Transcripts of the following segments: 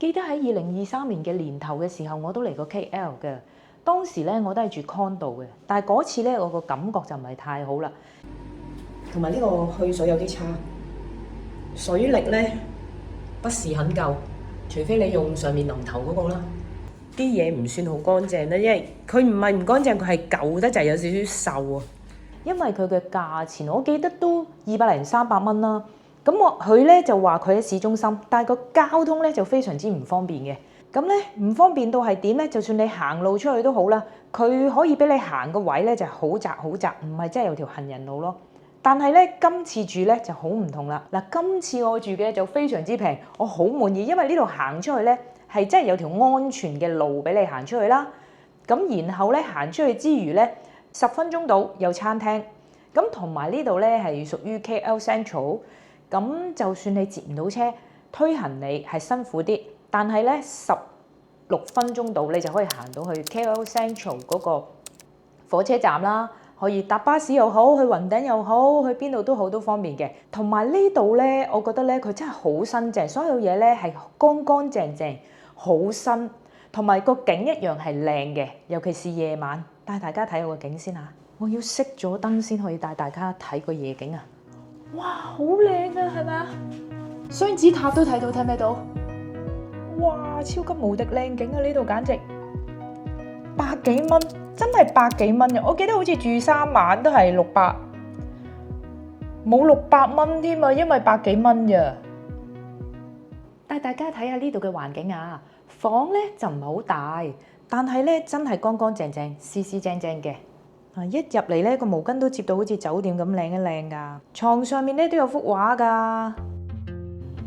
記得喺2023年嘅年頭嘅時候，我都嚟過 KL 嘅。當時咧我都係住 condo 嘅，但係嗰次咧我個感覺就唔係太好啦。同埋呢個去水有啲差，水力咧不是很夠，除非你用上面淋頭嗰個啦。啲嘢唔算好乾淨啦，因為佢唔係唔乾淨，佢係舊得滯，有少少銹啊。因為佢嘅價錢，我記得都200零300蚊啦。咁佢咧就話佢喺市中心，但係個交通咧就非常之唔方便嘅。咁咧唔方便到係點咧？就算你行路出去都好啦，佢可以俾你行個位咧就好窄好窄，唔係真係有條行人路咯。但係咧今次住咧就好唔同啦。嗱，今次我住嘅就非常之平，我好滿意，因為呢度行出去咧係真係有條安全嘅路俾你行出去啦。咁然後咧行出去之餘咧，10分鐘到有餐廳。咁同埋呢度咧係屬於 KL Central。咁就算你接唔到車，推行李係辛苦啲，但係咧16分鐘到你就可以行到去 KL Central 嗰個火車站啦，可以搭巴士又好，去雲頂又好，去邊度都好都方便嘅。同埋呢度咧，我覺得咧佢真係好新淨，所有嘢咧係乾乾淨淨，好新，同埋個景一樣係靚嘅，尤其是夜晚。帶大家睇下個景先嚇，我要熄咗燈先可以帶大家睇個夜景啊！哇，好靚啊，係咪啊？雙子塔都睇到，睇唔睇到？哇，超級無敵靚景啊！呢度簡直百幾蚊，真係百幾蚊嘅。我記得好似住3晚都係600，冇600蚊添啊，因為百幾蚊咋。帶大家睇下呢度嘅環境啊，房咧就唔係好大，但係咧真係乾乾淨淨、絲絲正正嘅。一入嚟咧，個毛巾都摺到好似酒店咁靚一靚噶，床上面咧都有幅畫噶。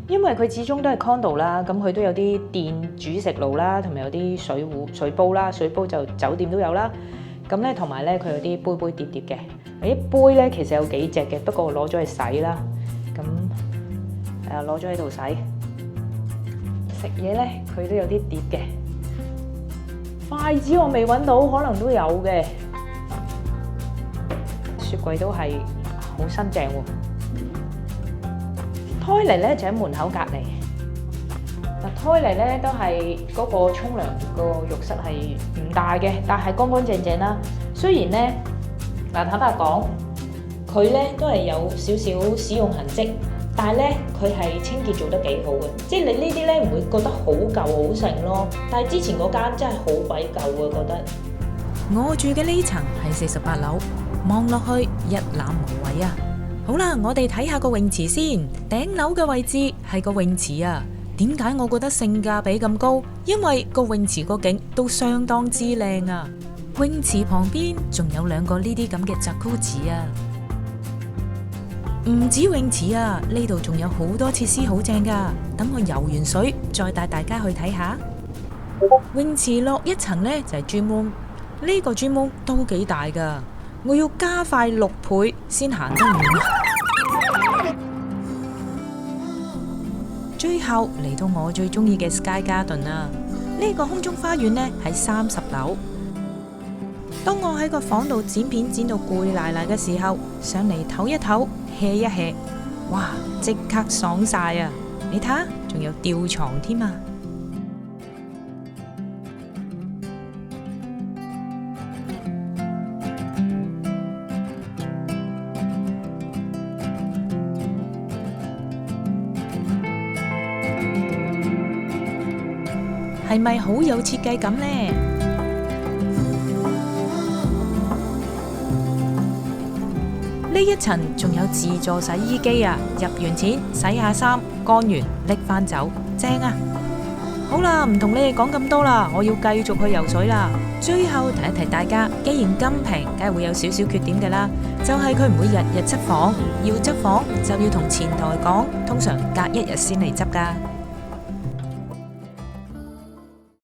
因為佢始終都係 condo 啦，咁佢都有啲電煮食爐啦，同埋有啲水壺、水煲啦，水煲就酒店都有啦。咁咧同埋咧佢有啲杯杯碟碟嘅，啲杯咧其實有幾隻嘅，不過我攞咗去洗啦。咁攞咗喺度洗。食嘢咧佢都有啲碟嘅，筷子我未揾到，可能都有嘅。雪櫃都係好新淨喎。toilet咧就喺門口隔離。toilet咧都係嗰個沖涼個浴室係唔大嘅，但係乾乾淨淨啦。雖然咧坦白講，佢咧都係有少少使用痕跡，但係咧佢係清潔做得幾好嘅，即係你呢啲咧唔會覺得好舊好剩咯。但係之前嗰間真係好鬼舊啊，覺得。我住嘅呢層係48樓。望落去一覽無遺啊！好啦，我哋睇下個泳池先。頂樓嘅位置係個泳池啊。點解我覺得性價比咁高？因為個泳池個景都相當之靚啊！泳池旁邊仲有2個呢啲咁嘅jacuzzi啊。唔止泳池啊，呢度仲有好多設施好正噶。等我游完水再帶大家去睇下。泳池落一層呢，就係 gym room， 呢個 gym room 都幾大噶。我要加快6倍先行得完。最後嚟到我最中意嘅 Sky Garden 啊！呢個空中花園呢喺30樓。當我喺個房度剪片剪到攰賴賴嘅時候，上嚟唞一唞 hea 一 hea， 哇！即刻爽晒啊！你睇下，仲有吊床添啊！係咪好有設計感呢？呢一層仲有自助洗衣機啊！入完錢洗下衫，乾完拎返走，正啊！好啦，唔同你哋講咁多啦，我要繼續去游水啦。最後提一提大家，既然咁平，梗係會有少少缺點㗎啦，就係佢唔會日日執房，要執房就要同前台講，通常隔1日先嚟執㗎。